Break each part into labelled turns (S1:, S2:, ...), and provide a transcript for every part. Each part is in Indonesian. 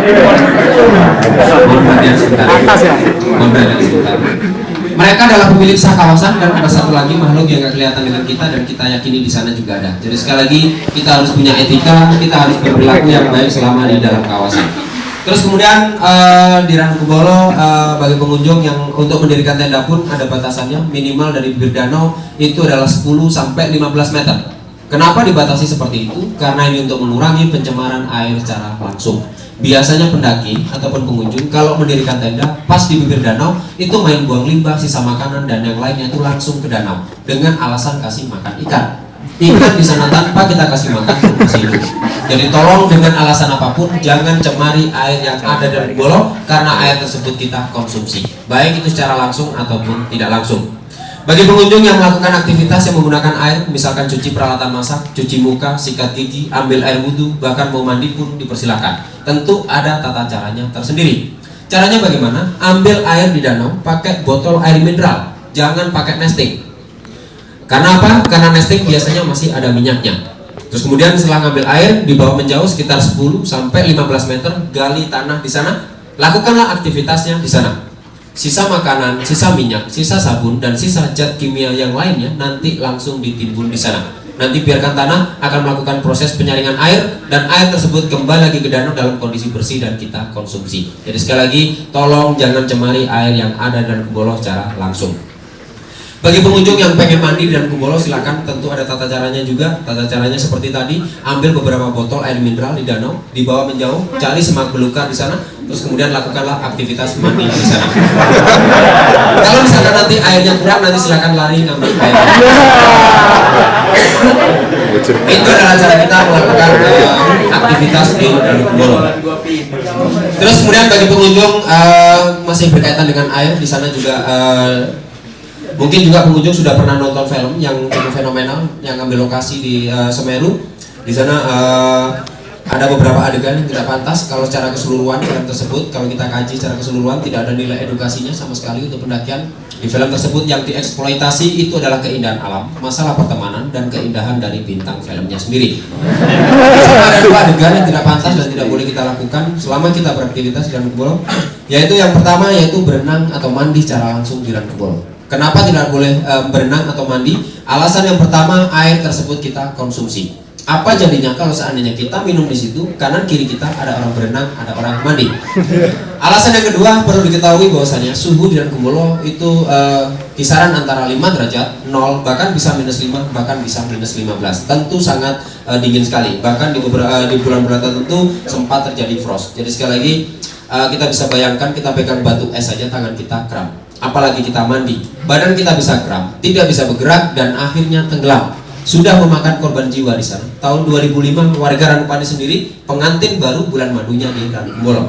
S1: Mohon perhatian sebentar. Mohon perhatian sebentar. Mereka adalah pemilik sah kawasan dan ada satu lagi makhluk yang gak kelihatan dengan kita dan kita yakini di sana juga ada. Jadi sekali lagi kita harus punya etika, kita harus berperilaku yang baik selama di dalam kawasan. Terus kemudian di Ranukubolo bagi pengunjung yang untuk mendirikan tenda pun ada batasannya, minimal dari bibir danau itu adalah 10 sampai 15 meter. Kenapa dibatasi seperti itu? Karena ini untuk mengurangi pencemaran air secara langsung. Biasanya pendaki ataupun pengunjung kalau mendirikan tenda pas di bibir danau itu main buang limbah, sisa makanan dan yang lainnya itu langsung ke danau dengan alasan kasih makan ikan. Ikan di sana tanpa kita kasih makan masih hidup. Jadi tolong dengan alasan apapun jangan cemari air yang ada di Ranukubolo karena air tersebut kita konsumsi, baik itu secara langsung ataupun tidak langsung. Bagi pengunjung yang melakukan aktivitas yang menggunakan air, misalkan cuci peralatan masak, cuci muka, sikat gigi, ambil air wudhu, bahkan mau mandi pun dipersilakan. Tentu ada tata caranya tersendiri. Caranya bagaimana? Ambil air di danau, pakai botol air mineral, jangan pakai nesting. Karena apa? Karena nesting biasanya masih ada minyaknya. Terus kemudian setelah ngambil air, dibawa menjauh sekitar 10 sampai 15 meter, gali tanah di sana, lakukanlah aktivitasnya di sana. Sisa makanan, sisa minyak, sisa sabun, dan sisa zat kimia yang lainnya nanti langsung ditimbun di sana. Nanti biarkan tanah akan melakukan proses penyaringan air dan air tersebut kembali lagi ke danau dalam kondisi bersih dan kita konsumsi. Jadi sekali lagi, tolong jangan cemari air yang ada di Ranukubolo secara langsung. Bagi pengunjung yang pengen mandi di Ranukubolo silakan, tentu ada tata caranya juga. Tata caranya seperti tadi, ambil beberapa botol air mineral di danau, dibawa menjauh, cari semak belukar di sana, terus kemudian lakukanlah aktivitas mandi di sana. Kalau misalkan nanti airnya kurang, nanti silakan lari ngambil air. Itu adalah cara kita melakukan aktivitas di Ranukubolo. Terus kemudian bagi pengunjung masih berkaitan dengan air di sana juga. Mungkin juga pengunjung sudah pernah nonton film yang cukup fenomenal yang ambil lokasi di Semeru. Di sana ada beberapa adegan yang tidak pantas kalau secara keseluruhan film tersebut, kalau kita kaji secara keseluruhan tidak ada nilai edukasinya sama sekali untuk pendakian. Di film tersebut yang dieksploitasi itu adalah keindahan alam, masalah pertemanan dan keindahan dari bintang filmnya sendiri. Ada dua adegan yang tidak pantas dan tidak boleh kita lakukan selama kita beraktivitas di Ranukubolo, yaitu yang pertama yaitu berenang atau mandi secara langsung di Ranukubolo. Kenapa tidak boleh berenang atau mandi? Alasan yang pertama, air tersebut kita konsumsi. Apa jadinya kalau seandainya kita minum di situ, kanan kiri kita ada orang berenang, ada orang mandi? Alasan yang kedua, perlu diketahui bahwasanya suhu di Ranukubolo itu kisaran antara 5 derajat, 0, bahkan bisa -5, bahkan bisa -15. Tentu sangat dingin sekali. Bahkan di bulan-bulan tertentu sempat terjadi frost. Jadi sekali lagi kita bisa bayangkan kita pegang batu es saja tangan kita kram. Apalagi kita mandi, badan kita bisa kram, tidak bisa bergerak dan akhirnya tenggelam. Sudah memakan korban jiwa di sana. Tahun 2005 warga Ranupani sendiri pengantin baru bulan madunya di Ranukubolo.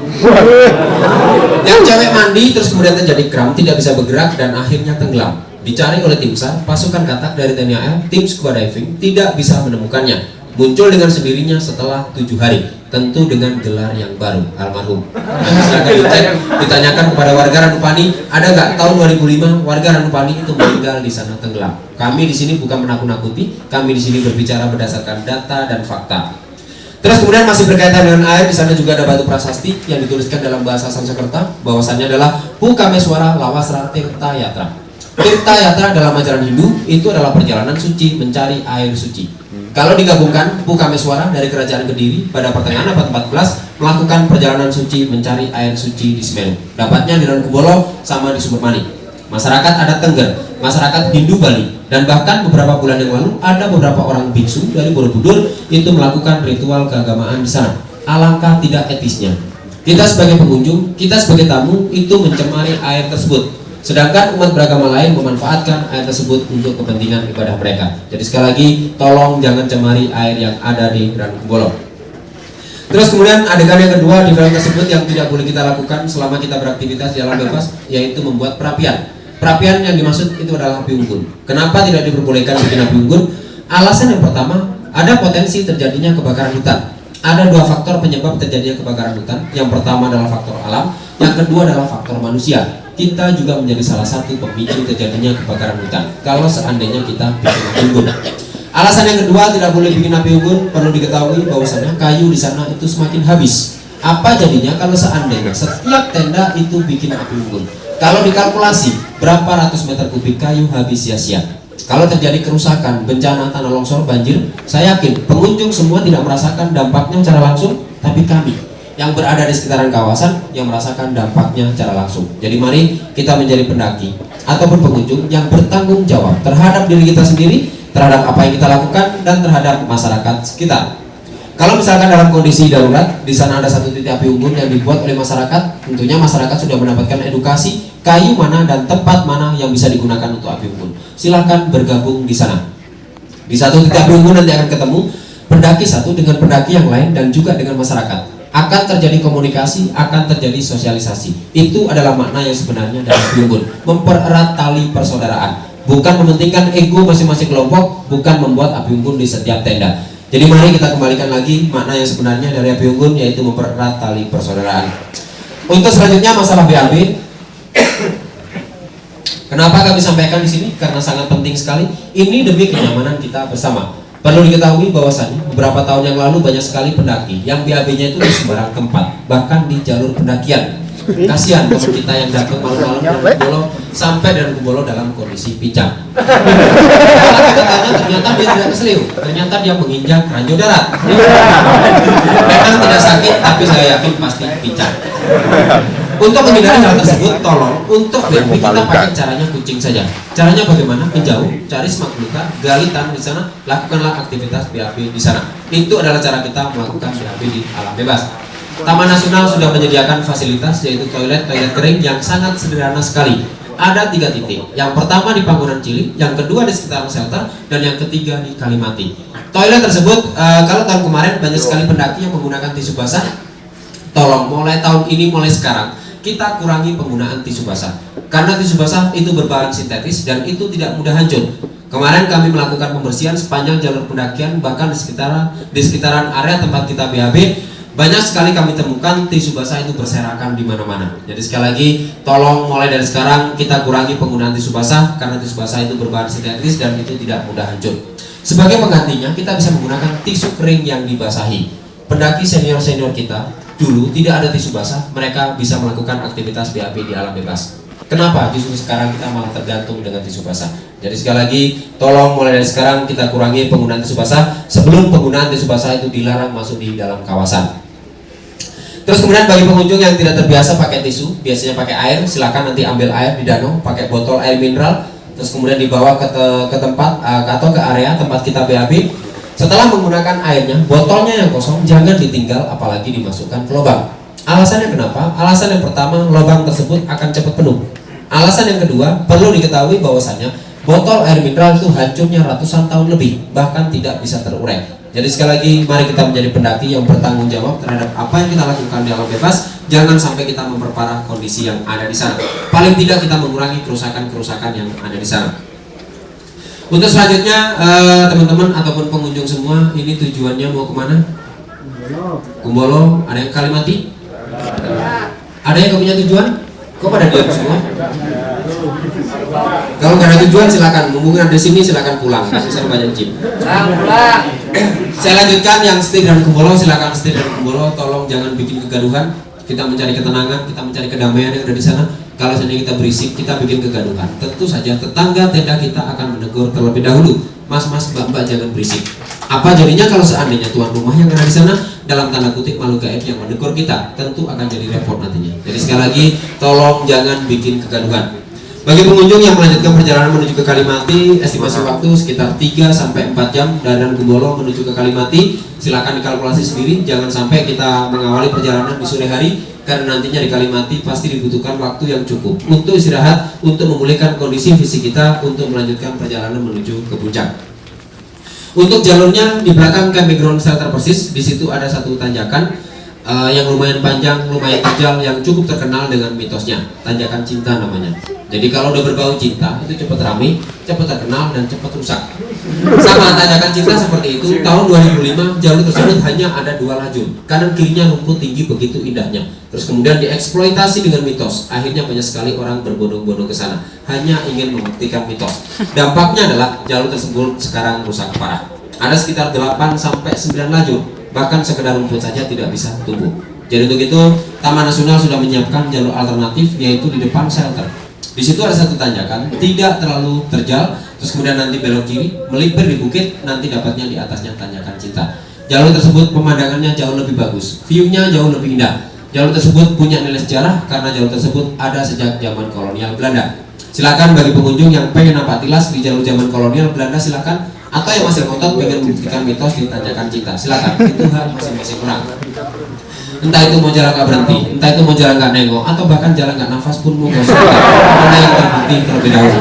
S1: Yang cewek mandi terus kemudian terjadi kram, tidak bisa bergerak dan akhirnya tenggelam. Dicari oleh tim SAR, pasukan katak dari TNI AL, tim scuba diving tidak bisa menemukannya. Muncul dengan sendirinya setelah 7 hari. Tentu dengan gelar yang baru, almarhum. Silakan dicek, ditanyakan kepada warga Ranupani, ada nggak tahun 2005 warga Ranupani itu meninggal di sana tenggelam. Kami di sini bukan menakut-nakuti, kami di sini berbicara berdasarkan data dan fakta. Terus kemudian masih berkaitan dengan air, di sana juga ada batu prasasti yang dituliskan dalam bahasa Sanskerta, bahwasannya adalah Pukameswara Lawasra Tirta Yatra. Tirta Yatra dalam ajaran Hindu itu adalah perjalanan suci mencari air suci. Kalau digabungkan, Pukameswara dari Kerajaan Kediri pada pertengahan abad 14 melakukan perjalanan suci mencari air suci di Semeru. Dapatnya di Ranukubolo sama di Sumbermani. Masyarakat adat Tengger, masyarakat Hindu Bali, dan bahkan beberapa bulan yang lalu ada beberapa orang biksu dari Borobudur itu melakukan ritual keagamaan di sana. Alangkah tidak etisnya. Kita sebagai pengunjung, kita sebagai tamu itu mencemari air tersebut. Sedangkan umat beragama lain memanfaatkan air tersebut untuk kepentingan ibadah mereka. Jadi sekali lagi, tolong jangan cemari air yang ada di Ranukubolo. Terus kemudian adegan yang kedua di film tersebut yang tidak boleh kita lakukan selama kita beraktivitas di alam bebas, yaitu membuat perapian. Perapian yang dimaksud itu adalah api unggun. Kenapa tidak diperbolehkan bikin api unggun? Alasan yang pertama, ada potensi terjadinya kebakaran hutan. Ada dua faktor penyebab terjadinya kebakaran hutan. Yang pertama adalah faktor alam, yang kedua adalah faktor manusia. Kita juga menjadi salah satu pemicu terjadinya kebakaran hutan kalau seandainya kita bikin api unggun. Alasan yang kedua tidak boleh bikin api unggun, perlu diketahui bahwasanya kayu di sana itu semakin habis. Apa jadinya kalau seandainya setiap tenda itu bikin api unggun? Kalau dikalkulasi berapa ratus meter kubik kayu habis sia-sia. Kalau terjadi kerusakan, bencana tanah longsor, banjir, saya yakin pengunjung semua tidak merasakan dampaknya secara langsung, tapi kami yang berada di sekitaran kawasan yang merasakan dampaknya secara langsung. Jadi mari kita menjadi pendaki ataupun pengunjung yang bertanggung jawab terhadap diri kita sendiri, terhadap apa yang kita lakukan, dan terhadap masyarakat sekitar. Kalau misalkan dalam kondisi darurat, di sana ada satu titik api unggun yang dibuat oleh masyarakat, tentunya masyarakat sudah mendapatkan edukasi kayu mana dan tempat mana yang bisa digunakan untuk api unggun. Silahkan bergabung di sana. Di satu titik api unggun nanti akan ketemu pendaki satu dengan pendaki yang lain dan juga dengan masyarakat. Akan terjadi komunikasi, akan terjadi sosialisasi. Itu adalah makna yang sebenarnya dari api unggun. Mempererat tali persaudaraan. Bukan mementingkan ego masing-masing kelompok, bukan membuat api unggun di setiap tenda. Jadi mari kita kembalikan lagi makna yang sebenarnya dari api unggun, yaitu mempererat tali persaudaraan. Untuk selanjutnya masalah BAB. Kenapa kami sampaikan di sini? Karena sangat penting sekali. Ini demi kenyamanan kita bersama. Perlu diketahui bahwasannya beberapa tahun yang lalu banyak sekali pendaki yang BAB-nya itu di sembarang tempat, bahkan di jalur pendakian. Kasihan teman kita yang datang malam-malam dari Kumbolo sampai dari Kumbolo dalam kondisi pincang. Kalau kita tanya, ternyata dia tidak keselio, ternyata dia menginjak ranjau darat. Memang tidak sakit, tapi saya yakin pasti pincang. Untuk menghindari hal tersebut, tolong untuk BAB kita pakai caranya kucing saja. Caranya bagaimana? Menjauh, cari semak belukar, gali tanah di sana, lakukanlah aktivitas BAB di sana. Itu adalah cara kita melakukan BAB di alam bebas. Taman Nasional sudah menyediakan fasilitas, yaitu toilet kering yang sangat sederhana sekali. Ada 3 titik. Yang pertama di Panggunan Cilik, yang kedua di sekitaran shelter, dan yang ketiga di Kalimati. Toilet tersebut, kalau tahun kemarin banyak sekali pendaki yang menggunakan tisu basah. Tolong mulai tahun ini, mulai sekarang, kita kurangi penggunaan tisu basah. Karena tisu basah itu berbahan sintetis dan itu tidak mudah hancur. Kemarin kami melakukan pembersihan sepanjang jalur pendakian, bahkan di sekitaran area tempat kita BAB. Banyak sekali kami temukan tisu basah itu berserakan di mana-mana. Jadi sekali lagi, tolong mulai dari sekarang kita kurangi penggunaan tisu basah karena tisu basah itu berbahan sintetis dan itu tidak mudah hancur. Sebagai penggantinya, kita bisa menggunakan tisu kering yang dibasahi. Pendaki senior-senior kita dulu tidak ada tisu basah, mereka bisa melakukan aktivitas BAB di alam bebas. Kenapa justru sekarang kita malah tergantung dengan tisu basah? Jadi sekali lagi, tolong mulai dari sekarang kita kurangi penggunaan tisu basah sebelum penggunaan tisu basah itu dilarang masuk di dalam kawasan. Terus kemudian bagi pengunjung yang tidak terbiasa pakai tisu, biasanya pakai air, silakan nanti ambil air di danau, pakai botol air mineral, terus kemudian dibawa ke tempat atau ke area tempat kita BAB. Setelah menggunakan airnya, botolnya yang kosong jangan ditinggal, apalagi dimasukkan ke lubang. Alasannya kenapa? Alasan yang pertama, lubang tersebut akan cepat penuh. Alasan yang kedua, perlu diketahui bahwasannya botol air mineral itu hancurnya ratusan tahun lebih, bahkan tidak bisa terurai. Jadi sekali lagi, mari kita menjadi pendaki yang bertanggung jawab terhadap apa yang kita lakukan di alam bebas. Jangan sampai kita memperparah kondisi yang ada di sana. Paling tidak kita mengurangi kerusakan-kerusakan yang ada di sana. Untuk selanjutnya, teman-teman ataupun pengunjung semua, ini tujuannya mau kemana? Kumbolo. Ada yang Kalimati? Ada yang punya tujuan? Kok pada diam semua? Kalau nggak ada tujuan silakan, mumpung ada di sini silakan pulang. Kasih saya banyak chip. Pulang. Saya lanjutkan yang stay dan Kumbolo, silakan stay dan Kumbolo. Tolong jangan bikin kegaduhan. Kita mencari ketenangan, kita mencari kedamaian yang ada di sana. Kalau seandainya kita berisik, kita bikin kegaduhan. Tentu saja tetangga tenda kita akan menegur terlebih dahulu. Mas-mas, mbak-mbak jangan berisik. Apa jadinya kalau seandainya tuan rumah yang ada di sana dalam tanda kutip makhluk gaib yang menegur kita, tentu akan jadi repot nantinya. Jadi sekali lagi, tolong jangan bikin kegaduhan. Bagi pengunjung yang melanjutkan perjalanan menuju ke Kalimati, estimasi waktu sekitar 3-4 jam dari Kumbolo menuju ke Kalimati. Silakan dikalkulasi sendiri, jangan sampai kita mengawali perjalanan di sore hari, karena nantinya di Kalimati pasti dibutuhkan waktu yang cukup untuk istirahat, untuk memulihkan kondisi fisik kita, untuk melanjutkan perjalanan menuju ke puncak. Untuk jalurnya di belakang campground shelter persis, di situ ada satu tanjakan yang lumayan panjang, lumayan terjal, yang cukup terkenal dengan mitosnya, tanjakan cinta namanya. Jadi kalau udah berbau cinta, itu cepat ramai, cepat terkenal, dan cepat rusak. Sama tanjakan cinta seperti itu, tahun 2005 jalur tersebut hanya ada 2 lajur, kanan kirinya rumput tinggi begitu indahnya. Terus kemudian dieksploitasi dengan mitos, akhirnya banyak sekali orang berbondong-bondong ke sana, hanya ingin membuktikan mitos. Dampaknya adalah jalur tersebut sekarang rusak parah. Ada sekitar 8-9 lajur. Bahkan sekedar rumput saja tidak bisa tumbuh. Jadi untuk itu Taman Nasional sudah menyiapkan jalur alternatif, yaitu di depan shelter. Di situ ada satu tanjakan, tidak terlalu terjal, terus kemudian nanti belok kiri, melipir di bukit, nanti dapatnya di atasnya tanjakan Cinta. Jalur tersebut pemandangannya jauh lebih bagus, view-nya jauh lebih indah. Jalur tersebut punya nilai sejarah karena jalur tersebut ada sejak zaman kolonial Belanda. Silakan bagi pengunjung yang pengen nampak tilas di jalur zaman kolonial Belanda, silakan. Atau yang masih ngotot pengen membuktikan mitos di tanjakan Cinta, silakan. Itu hak masing-masing orang. Entah itu mau jalan nggak berhenti, entah itu mau jalan nggak nengok, atau bahkan jalan nggak nafas pun mau gosok. Mana yang terbukti terlebih dahulu.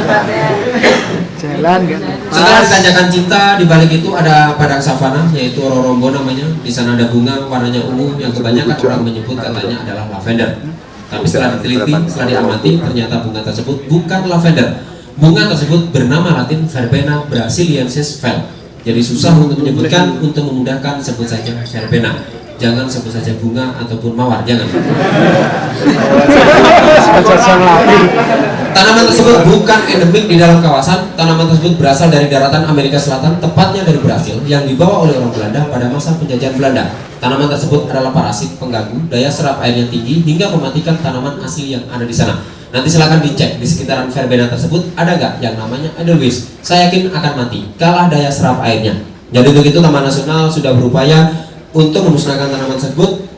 S1: Setelah di tanjakan Cinta, di balik itu ada padang savana, yaitu Rorombo namanya. Di sana ada bunga warnanya ungu yang kebanyakan orang menyebut katanya adalah lavender. Tapi setelah diteliti, setelah diamati, ternyata bunga tersebut bukan lavender. Bunga tersebut bernama Latin Verbena brasiliensis Fel. Jadi susah untuk menyebutkan, untuk memudahkan sebut saja verbena. Jangan sebut saja bunga ataupun mawar, jangan. Tanaman tersebut bukan endemik di dalam kawasan. Tanaman tersebut berasal dari daratan Amerika Selatan, tepatnya dari Brasil, yang dibawa oleh orang Belanda pada masa penjajahan Belanda. Tanaman tersebut adalah parasit pengganggu, daya serap airnya tinggi hingga mematikan tanaman asli yang ada di sana. Nanti silakan dicek di sekitaran verbena tersebut ada gak yang namanya Edelweiss. Saya yakin akan mati, kalah daya serap airnya. Jadi untuk itu Taman Nasional sudah berupaya untuk memusnahkan tanaman tersebut.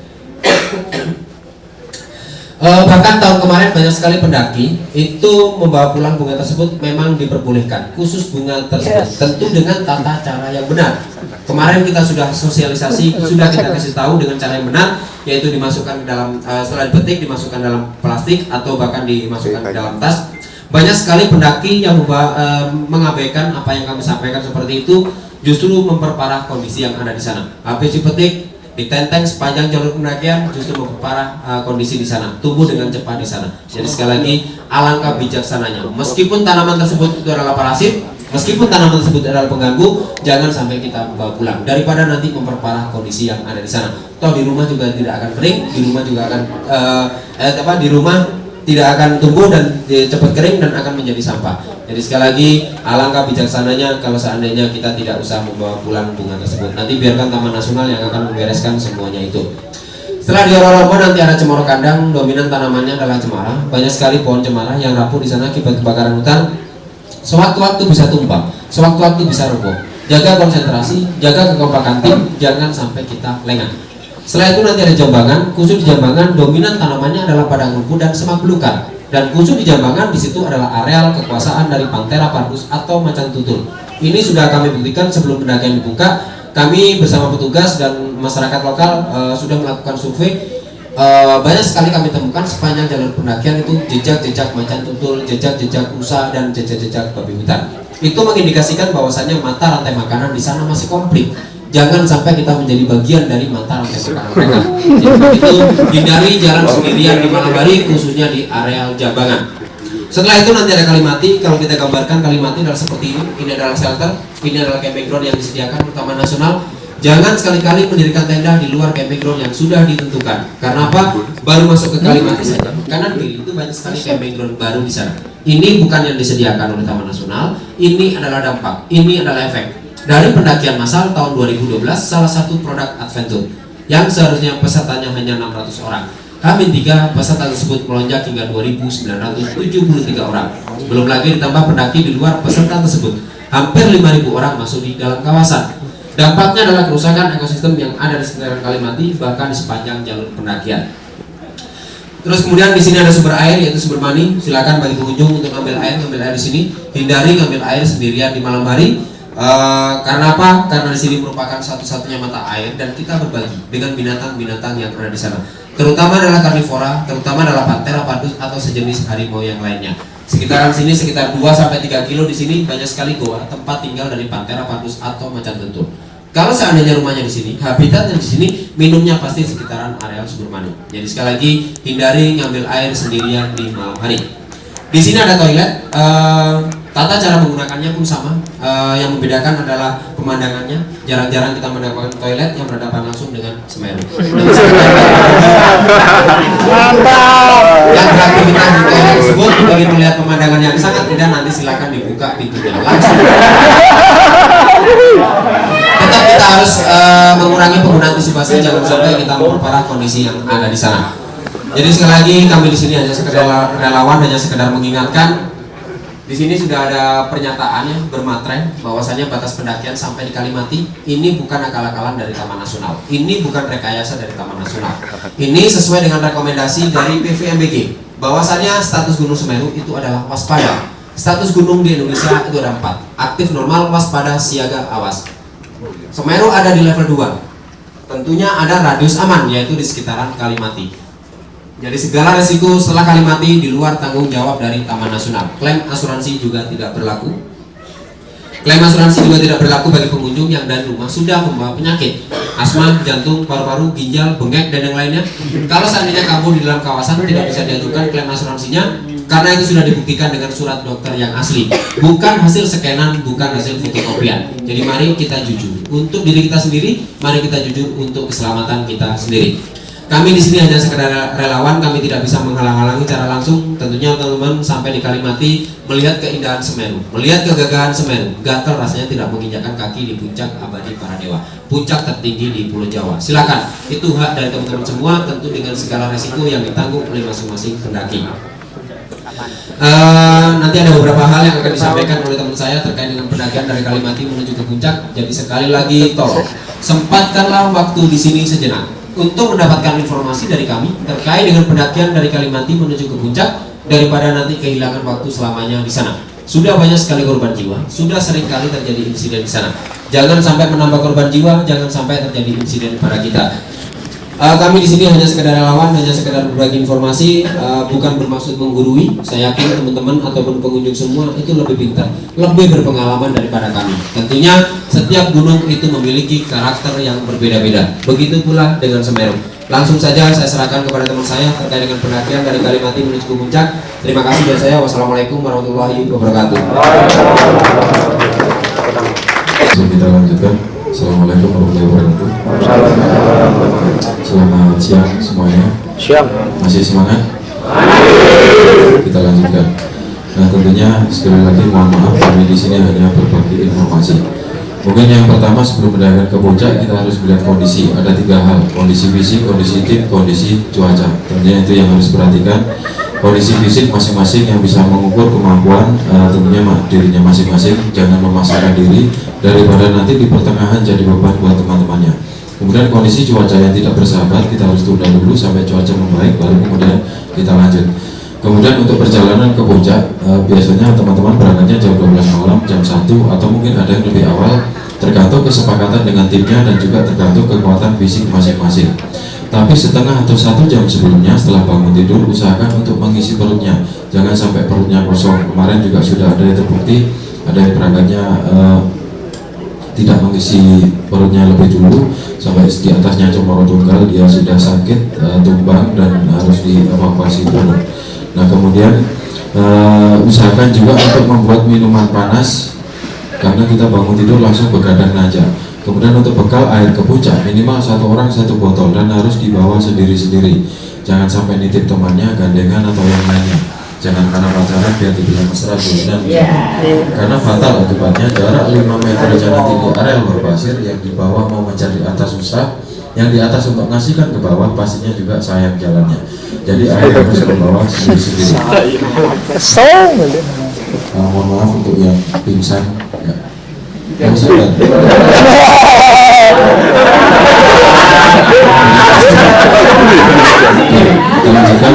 S1: Bahkan tahun kemarin banyak sekali pendaki itu membawa pulang bunga tersebut, memang diperbolehkan khusus bunga tersebut, tentu dengan tata cara yang benar. Kemarin kita sudah sosialisasi, sudah kita kasih tahu dengan cara yang benar, yaitu dimasukkan ke dalam, setelah dipetik dimasukkan dalam plastik atau bahkan dimasukkan ke dalam tas. Banyak sekali pendaki yang mengabaikan apa yang kami sampaikan seperti itu, justru memperparah kondisi yang ada di sana. Habis dipetik, ditenteng sepanjang jalur pendakian, justru memperparah kondisi di sana, tumbuh dengan cepat di sana. Jadi sekali lagi, alangkah bijaksananya. Meskipun tanaman tersebut itu adalah parasit, meskipun tanaman tersebut adalah pengganggu, jangan sampai kita bawa pulang daripada nanti memperparah kondisi yang ada di sana. Toh di rumah juga tidak akan kering, di rumah juga akan di rumah tidak akan tumbuh dan cepat kering dan akan menjadi sampah. Jadi sekali lagi, alangkah bijaksananya kalau seandainya kita tidak usah membawa pulang bunga tersebut. Nanti biarkan Taman Nasional yang akan membereskan semuanya itu. Setelah di Rorombo nanti ada cemara kandang, dominan tanamannya adalah cemara. Banyak sekali pohon cemara yang rapuh di sana akibat kebakaran hutan. Sewaktu-waktu bisa tumbang, sewaktu-waktu bisa roboh. Jaga konsentrasi, jaga kekompakan tim, jangan sampai kita lengah. Setelah itu nanti ada Jambangan. Khusus di Jambangan dominan tanamannya adalah padang rumput dan semak belukar. Dan khusus di Jambangan di situ adalah areal kekuasaan dari Panthera pardus atau macan tutul. Ini sudah kami buktikan sebelum pendakian dibuka. Kami bersama petugas dan masyarakat lokal sudah melakukan survei. Banyak sekali kami temukan sepanjang jalur pendakian itu jejak-jejak macan tutul, jejak-jejak rusa dan jejak-jejak babi hutan. Itu mengindikasikan bahwasannya mata rantai makanan di sana masih komplit. Jangan sampai kita menjadi bagian dari mata rantai makanan mereka. Jadi itu hindari jalan sendirian di malam hari, khususnya di areal Jambangan. Setelah itu nanti ada Kalimati. Kalau kita gambarkan Kalimati adalah seperti ini. Ini adalah shelter, ini adalah camping ground yang disediakan oleh Taman Nasional. Jangan sekali-kali mendirikan tenda di luar camping ground yang sudah ditentukan. Karena apa? Baru masuk ke Kalimati saja, kanan kiri itu banyak sekali camping ground baru di sana. Ini bukan yang disediakan oleh Taman Nasional. Ini adalah dampak, ini adalah efek dari pendakian massal tahun 2012, salah satu produk adventure yang seharusnya pesertanya hanya 600 orang. H-3 peserta tersebut melonjak hingga 2.973 orang. Belum lagi ditambah pendaki di luar peserta tersebut. Hampir 5.000 orang masuk di dalam kawasan. Dampaknya adalah kerusakan ekosistem yang ada di sekitaran Kalimati, bahkan di sepanjang jalur pendakian. Terus kemudian di sini ada sumber air, yaitu sumber mani. Silakan bagi pengunjung untuk ngambil air di sini. Hindari ngambil air sendirian di malam hari. Karena apa? Karena di sini merupakan satu-satunya mata air dan kita berbagi dengan binatang-binatang yang ada di sana. Terutama adalah karnivora, terutama adalah Panthera pardus atau sejenis harimau yang lainnya. Sekitaran sini sekitar 2-3 kilo di sini banyak sekali goa tempat tinggal dari Panthera pardus atau macan tutul. Kalau seandainya rumahnya di sini, habitatnya di sini, minumnya pasti sekitaran areal sumber mani. Jadi sekali lagi hindari ngambil air sendirian di malam hari. Di sini ada toilet. Tata cara menggunakannya pun sama. Yang membedakan adalah pemandangannya. Jarang-jarang kita mendapatkan toilet yang berhadapan langsung dengan Semeru. Yang beraktivitas di toilet tersebut ingin melihat pemandangan yang sangat indah, nanti silakan dibuka pintunya langsung. Tetap kita harus mengurangi penggunaan tisu basah. jangan sampai kita memperparah kondisi yang ada di sana. Jadi sekali lagi kami di sini hanya sekedar relawan, hanya sekedar mengingatkan. Di sini sudah ada pernyataannya bermaterai bahwasanya batas pendakian sampai di Kalimati ini bukan akal-akalan dari Taman Nasional. Ini bukan rekayasa dari Taman Nasional. Ini sesuai dengan rekomendasi dari PVMBG bahwasanya status Gunung Semeru itu adalah waspada. Status gunung di Indonesia itu ada 4. Aktif, normal, waspada, siaga, awas. Semeru ada di level 2. Tentunya ada radius aman yaitu di sekitaran Kalimati. Jadi segala resiko setelah Kalimati di luar tanggung jawab dari Taman Nasional. Klaim asuransi juga tidak berlaku. Klaim asuransi juga tidak berlaku bagi pengunjung yang dari rumah sudah membawa penyakit asma, jantung, paru-paru, ginjal, bengek, dan yang lainnya. Kalau seandainya kamu di dalam kawasan tidak bisa diajukan klaim asuransinya karena itu sudah dibuktikan dengan surat dokter yang asli, bukan hasil scanan, bukan hasil fotokopian. Jadi mari kita jujur untuk diri kita sendiri, mari kita jujur untuk keselamatan kita sendiri. Kami di sini hanya sekedar relawan, kami tidak bisa menghalang-halangi secara langsung. Tentunya teman-teman sampai di Kalimati melihat keindahan Semeru, melihat kegagahan Semeru, gatal rasanya tidak menginjakkan kaki di puncak abadi para dewa, puncak tertinggi di Pulau Jawa. Silakan, itu hak dari teman-teman semua, tentu dengan segala resiko yang ditanggung oleh masing-masing pendaki. Nanti ada beberapa hal yang akan disampaikan oleh teman saya terkait dengan pendakian dari Kalimati menuju ke puncak. Jadi sekali lagi tolong sempatkanlah waktu di sini sejenak untuk mendapatkan informasi dari kami terkait dengan pendakian dari Kalimati menuju ke puncak, daripada nanti kehilangan waktu selamanya di sana. Sudah banyak sekali korban jiwa, sudah sering kali terjadi insiden di sana. Jangan sampai menambah korban jiwa, jangan sampai terjadi insiden pada kita. Kami di sini hanya sekedar relawan, hanya sekedar berbagi informasi, bukan bermaksud menggurui. Saya yakin teman-teman ataupun pengunjung semua itu lebih pintar, lebih berpengalaman daripada kami. Tentunya setiap gunung itu memiliki karakter yang berbeda-beda. Begitu pula dengan Semeru. Langsung saja saya serahkan kepada teman saya terkait dengan pendakian dari Kalimati menuju ke puncak. Terima kasih dari saya. Wassalamualaikum warahmatullahi wabarakatuh.
S2: Kita lanjutkan. Assalamualaikum warahmatullahi wabarakatuh. Selamat siang semuanya.
S3: Siang.
S2: Masih semangat? Kita lanjutkan. Nah tentunya sekali lagi mohon maaf kami di sini hanya berbagi informasi. Mungkin yang pertama sebelum mendakikan ke puncak kita harus melihat kondisi. Ada 3 hal: kondisi fisik, kondisi tim, kondisi cuaca. Tentunya itu yang harus diperhatikan. Kondisi fisik masing-masing yang bisa mengukur kemampuan tentunya dirinya masing-masing. Jangan memaksakan diri daripada nanti di pertengahan jadi beban buat teman-temannya. Kemudian kondisi cuaca yang tidak bersahabat kita harus tunda dulu sampai cuaca membaik, baru kemudian kita lanjut. Kemudian untuk perjalanan ke puncak biasanya teman-teman berangkatnya jam 12 malam, jam 1 atau mungkin ada yang lebih awal, tergantung kesepakatan dengan timnya dan juga tergantung kekuatan fisik masing-masing. Tapi setengah atau 1 jam sebelumnya setelah bangun tidur usahakan untuk mengisi perutnya, jangan sampai perutnya kosong. Kemarin juga sudah ada yang terbukti, ada yang berangkatnya tidak mengisi perutnya lebih dulu sampai di atasnya Cemoro Tunggal dia sudah sakit, tumbang dan harus dievakuasi dulu. Nah kemudian usahakan juga untuk membuat minuman panas karena kita bangun tidur langsung begadang aja. Kemudian untuk bekal air ke puncak minimal 1 orang 1 botol dan harus dibawa sendiri-sendiri. Jangan sampai nitip temannya, gandengan atau yang lainnya. Jangan karena pacaran biar dibilang mesra dan karena fatal akibatnya. Jarak 5 meter jalan tinggi areal berpasir, yang di bawah mau mencari atas susah, yang di atas untuk ngasihkan ke bawah pastinya juga sayang jalannya. Jadi air harus membawa sendiri-sendiri. Mohon maaf untuk yang pingsan ya. Kita lanjutkan.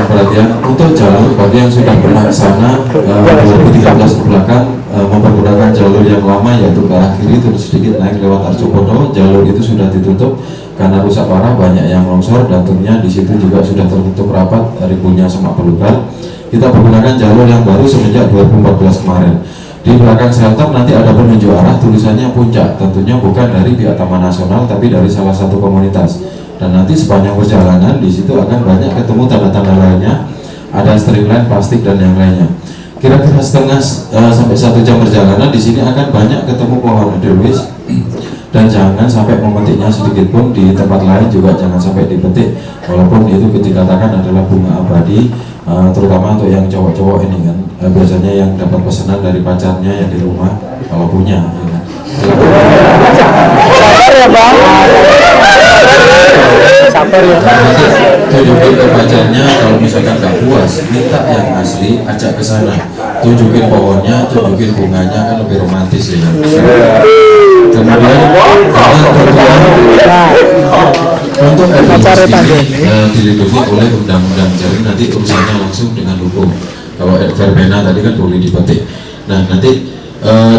S2: Perhatian untuk jalur bagi yang sudah pernah ke sana 2013 ke belakang mempergunakan jalur yang lama yaitu ke arah kiri terus sedikit naik lewat Arjopodo. Jalur itu sudah ditutup karena rusak parah, banyak yang longsor dan tentunya di situ juga sudah tertutup rapat ribunya semak belukar. Kita menggunakan jalur yang baru semenjak 2014 kemarin. Di belakang shelter nanti ada penunjuk arah, tulisannya puncak, tentunya bukan dari pihak Taman Nasional tapi dari salah satu komunitas. Dan nanti sepanjang perjalanan di situ akan banyak ketemu tanda-tanda lainnya, ada streamline, plastik dan yang lainnya. Kira-kira setengah sampai 1 jam perjalanan di sini akan banyak ketemu pohon edelweiss. Dan jangan sampai memetiknya sedikit pun, di tempat lain juga jangan sampai dipetik, walaupun itu dikatakan adalah bunga abadi terutama untuk yang cowok-cowok ini kan, biasanya yang dapat pesanan dari pacarnya yang di rumah kalau punya ya kan.
S3: Sabar ya bang. Sabar ya.
S2: Tunjukin ke pacarnya kalau misalkan nggak puas, minta yang asli, ajak ke sana. Tunjukin pohonnya, tunjukin bunganya, kan lebih romantis ya kan. Kemudian untuk FIS ini dilindungi oleh undang-undang, jadi nanti urusannya langsung dengan hukum. Kalau verbena tadi kan boleh dipetik. Nah nanti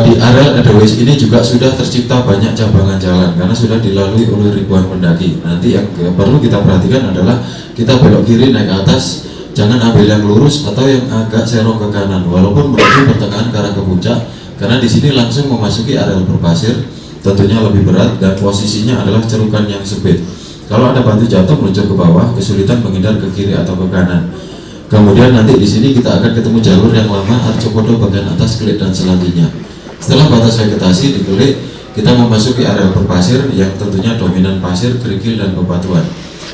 S2: di areal Edelweiss ini juga sudah tercipta banyak cabangan jalan karena sudah dilalui oleh ribuan pendaki. Nanti yang perlu kita perhatikan adalah kita belok kiri naik ke atas, jangan ambil yang lurus atau yang agak serong ke kanan, walaupun menuju pertengahan ke arah ke puncak, karena di sini langsung memasuki areal berpasir, tentunya lebih berat dan posisinya adalah cerukan yang sempit. Kalau ada batu jatuh meluncur ke bawah, kesulitan menghindar ke kiri atau ke kanan. Kemudian nanti di sini kita akan ketemu jalur yang lama, Arcopodo bagian atas, Kelik dan selanjutnya. Setelah batas vegetasi di Kelik, kita memasuki area berpasir yang tentunya dominan pasir, kerikil dan bebatuan.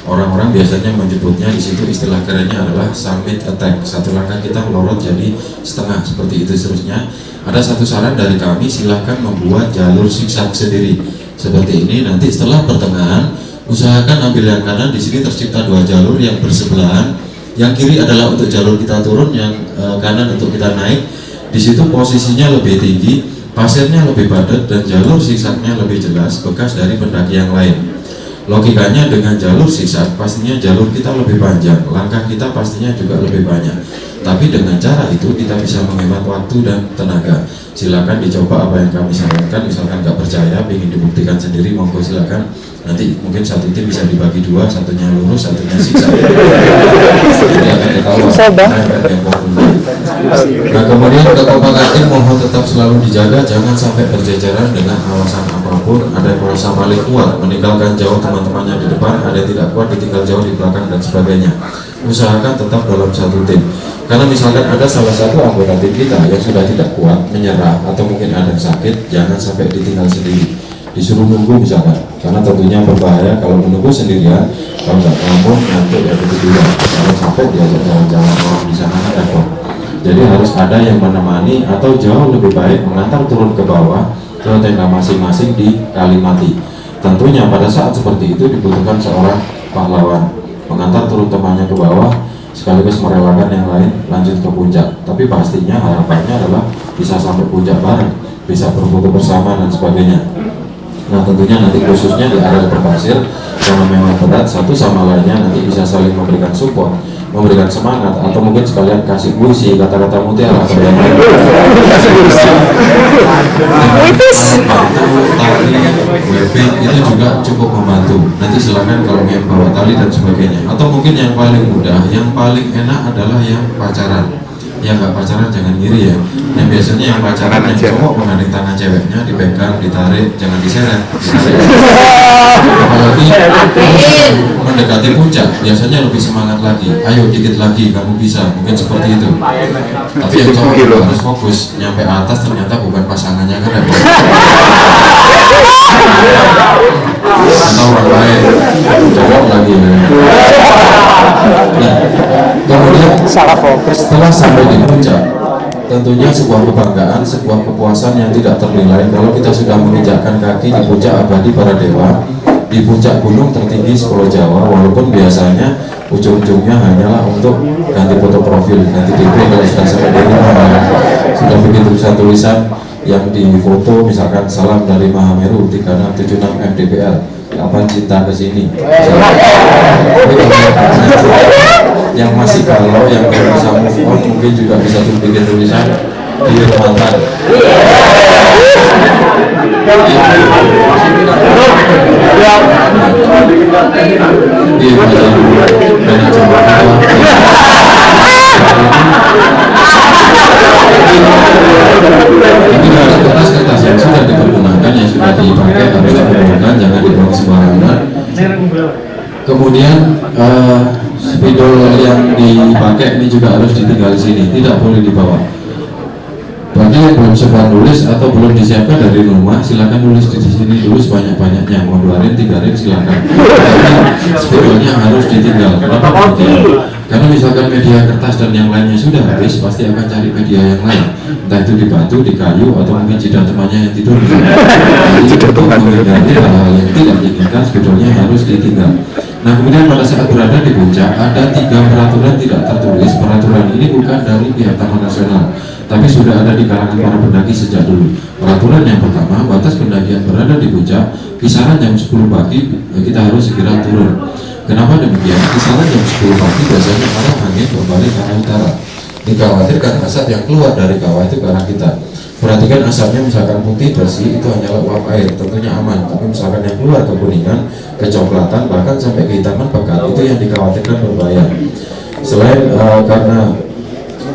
S2: Orang-orang biasanya menyebutnya di situ istilah kerennya adalah summit attack. Satu langkah kita melorot jadi setengah, seperti itu seterusnya. Ada satu saran dari kami, silahkan membuat jalur zigzag sendiri. Seperti ini, nanti setelah pertengahan, usahakan ambil yang kanan. Di sini tercipta dua jalur yang bersebelahan. Yang kiri adalah untuk jalur kita turun, yang kanan untuk kita naik. Di situ posisinya lebih tinggi, pasirnya lebih padat dan jalur zigzagnya lebih jelas, bekas dari pendaki yang lain. Logikanya dengan jalur zigzag pastinya jalur kita lebih panjang, langkah kita pastinya juga lebih banyak. Tapi dengan cara itu kita bisa menghemat waktu dan tenaga. Silakan dicoba apa yang kami sarankan. Misalkan nggak percaya, ingin dibuktikan sendiri, monggo silakan. Nanti mungkin satu tim bisa dibagi dua, satunya lurus, satunya zigzag. Jadi akan ketahuan. Nah kemudian kekompakan mohon tetap selalu dijaga, jangan sampai berjejeran dengan alasan apapun. Ada yang merasa paling kuat meninggalkan jauh teman-temannya di depan, ada yang tidak kuat ditinggal jauh di belakang dan sebagainya. Usahakan tetap dalam satu tim, karena misalkan ada salah satu anggota tim kita yang sudah tidak kuat, menyerah atau mungkin ada yang sakit, jangan sampai ditinggal sendiri, disuruh nunggu misalkan, karena tentunya berbahaya kalau menunggu sendirian. Kalau nggak ngomong ngantuk ya ketiduran, kalau sampai diajak jalan-jalan orang di sana kan repot. Jadi harus ada yang menemani atau jauh lebih baik mengantar turun ke bawah ke tenda masing-masing di Kalimati. Tentunya pada saat seperti itu dibutuhkan seorang pahlawan mengantar turun temannya ke bawah sekaligus merelakan yang lain lanjut ke puncak. Tapi pastinya harapannya adalah bisa sampai puncak bareng, bisa berfoto bersama dan sebagainya. Nah tentunya nanti khususnya di area berpasir yang memang berat, satu sama lainnya nanti bisa saling memberikan support, memberikan semangat, atau mungkin sekalian kasih puisi, kata-kata mutiara atau yang lain. Tali, webbing itu juga cukup membantu. Nanti silakan kalau yang bawa tali dan sebagainya. Atau mungkin yang paling mudah, yang paling enak adalah yang pacaran. Yang nggak pacaran jangan ngiri ya. Yang biasanya yang pacaran yang cowok menggandeng tangan ceweknya, dipegang, ditarik, jangan diseret, ditarik. Apalagi mendekati puncak biasanya lebih semangat lagi. Ayo dikit lagi, kamu bisa, mungkin seperti itu. Tapi yang cowok harus fokus. Nyampe atas ternyata bukan pasangannya kan repot. Atau orang lain, cowok lagi. Nah, kemudian
S3: Salah fokus.
S2: setelah sampai di puncak, tentunya sebuah kebanggaan, sebuah kepuasan yang tidak ternilai kalau kita sudah menginjakkan kaki di puncak abadi para dewa, di puncak gunung tertinggi Pulau Jawa. Walaupun biasanya ujung-ujungnya hanyalah untuk ganti foto profil, ganti DP kalau sudah sampai di rumah, sudah bikin tulisan-tulisan yang di foto, misalkan salam dari Mahameru 3676 MDPR, kapan cinta ke sini. Yang masih galau, yang belum bisa move on, mungkin juga bisa bikin tulisan di mantan. Di ini harus kertas-kertas yang sudah dipergunakan, yang sudah dipakai harus digunakan, jangan dibuang sembarangan. Kemudian spidol yang dipakai ini juga harus ditinggal di sini, tidak boleh dibawa. Bagi yang belum sempat nulis atau belum disiapkan dari rumah, silakan nulis di sini dulu sebanyak-banyaknya. Mau 2 rim, 3 rim silakan. Tapi spidolnya harus ditinggal. Kenapa? Karena misalkan media kertas dan yang lainnya sudah habis, pasti akan cari media yang lain, entah itu di batu, di kayu, atau mungkin jidat temannya yang tidur. Jadi untuk menghindari hal-hal yang tidak diinginkan sebetulnya harus ditinggal. Nah, kemudian pada saat berada di puncak ada 3 peraturan tidak tertulis. Peraturan ini bukan dari pihak Taman Nasional, tapi sudah ada di kalangan para pendaki sejak dulu. Peraturan yang pertama, batas pendakian berada di puncak kisaran jam 10 pagi kita harus segera turun. Kenapa demikian? Kisaran jam 10 pagi biasanya arah angin berbalik ke arah utara. Dikhawatirkan asap yang keluar dari kawah itu ke arah kita. Perhatikan asapnya, misalkan putih bersih itu hanyalah uap air, tentunya aman. Tapi misalkan yang keluar kekuningan, kecoklatan, bahkan sampai kehitaman pekat, itu yang dikhawatirkan berbahaya. Selain karena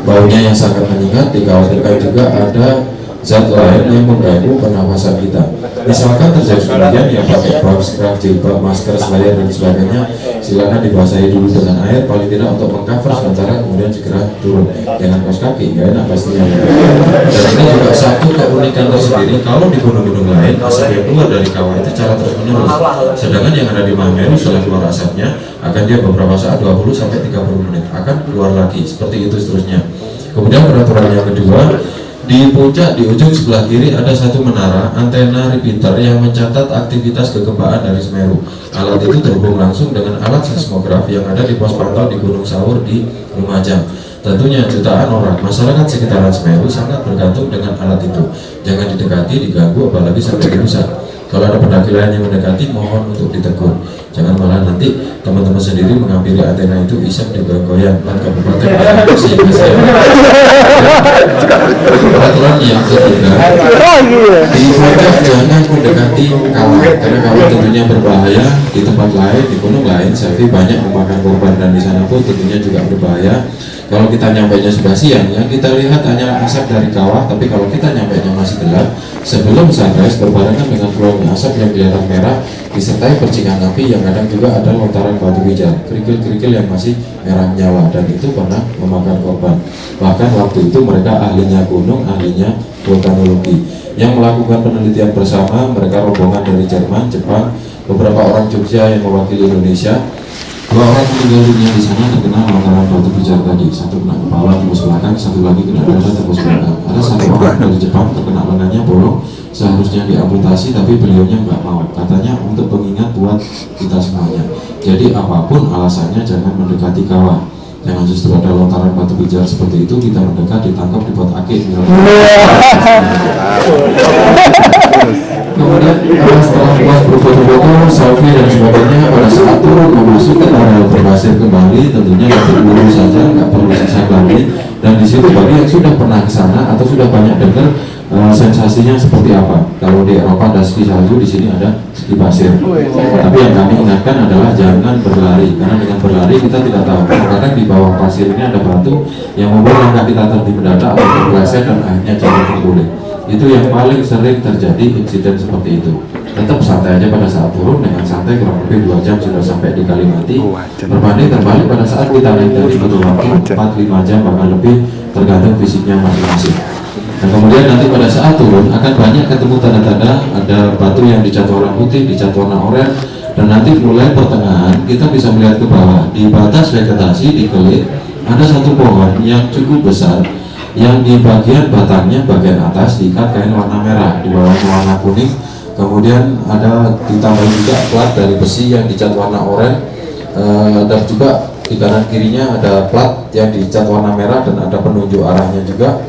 S2: baunya yang sangat menyengat, dikhawatirkan juga ada zat lain yang mengganggu pernafasan kita. Misalkan terjadi demikian, yang pakai bab, scarf, jilbab, masker, slayer dan sebagainya, silakan dibasahi dulu dengan air paling tidak untuk mengcover sementara, kemudian segera turun. Jangan kaos kaki, nggak enak pastinya. Dan ini juga satu keunikan tersendiri, kalau di gunung-gunung lain asap yang keluar dari kawah itu cara terus menerus, sedangkan yang ada di Mahameru setelah keluar asapnya akan dia beberapa saat 20-30 menit akan keluar lagi, seperti itu seterusnya. Kemudian peraturan yang kedua, di puncak di ujung sebelah kiri ada satu menara antena repeater yang mencatat aktivitas kegempaan dari Semeru. Alat itu terhubung langsung dengan alat seismograf yang ada di pos pantau di Gunung Sawur di Lumajang. Tentunya jutaan orang masyarakat sekitaran Semeru sangat bergantung dengan alat itu. Jangan didekati, diganggu, apalagi sampai dirusak. Kalau ada pendaki lain yang mendekati, mohon untuk ditegur. Jangan malah nanti teman-teman sendiri mengambil antena itu iseng digoyang dan kabupaten peraturan yang ketiga, di puncak jangan mendekati kawah, karena kawah tentunya berbahaya. Di tempat lain, di gunung lain, selfie banyak memakan korban, dan di sana pun tentunya juga berbahaya. Kalau kita nyampainya sudah siang, yang kita lihat hanya asap dari kawah, tapi kalau kita nyampainya masih gelap, sebelum sunrise berbarengan dengan keluarnya asap yang kelihatan merah, disertai percikan api yang kadang juga ada lontaran batu bijar, kerikil-kerikil yang masih merah menyala, dan itu pernah memakan korban. Bahkan waktu itu mereka ahlinya gunung, ahlinya vulkanologi, yang melakukan penelitian bersama. Mereka rombongan dari Jerman, Jepang, beberapa orang Jogja yang mewakili Indonesia. 2 orang meninggal dunia di sana terkena lontaran batu bijar tadi. Satu kena kepala tembus belakang, satu lagi kena dada tembus belakang. Ada satu orang dari Jepang terkena lengannya bolong, seharusnya diamputasi tapi beliaunya nggak mau. Katanya untuk pengingat buat kita semuanya. Jadi apapun alasannya jangan mendekati kawah. Jangan justru ada lontaran batu bijar seperti itu kita mendekat, ditangkap, dibuat akik. Kemudian setelah puas berfoto-foto, selfie dan sebagainya, pada saat turun memasuki area berpasir kembali, tentunya lebih dulu saja, nggak perlu sesak lagi. Dan di situ bagi yang sudah pernah ke sana atau sudah banyak dengar sensasinya seperti apa. Kalau di Eropa ada ski salju, di sini ada ski pasir. Tapi yang kami ingatkan adalah jangan berlari, karena dengan berlari kita tidak tahu. Kadang di bawah pasir ini ada batu yang membuat langkah kita terhenti mendadak atau terpeleset dan akhirnya jatuh terguling. Itu yang paling sering terjadi insiden seperti itu. Tetap santai aja pada saat turun, dengan santai kurang lebih 2 jam sudah sampai di Kalimati. Berbanding terbalik pada saat kita naik tadi butuh waktu 4-5 jam bahkan lebih, tergantung fisiknya masing-masing. Dan kemudian nanti pada saat turun akan banyak ketemu tanda-tanda, ada batu yang dicat warna putih, dicat warna oranye, dan nanti mulai pertengahan kita bisa melihat ke bawah. Di batas vegetasi di kelit ada satu pohon yang cukup besar, yang di bagian batangnya bagian atas diikat kain warna merah, di bawahnya warna kuning. Kemudian ada ditambah juga plat dari besi yang dicat warna oranye, dan juga di kanan kirinya ada plat yang dicat warna merah dan ada penunjuk arahnya juga.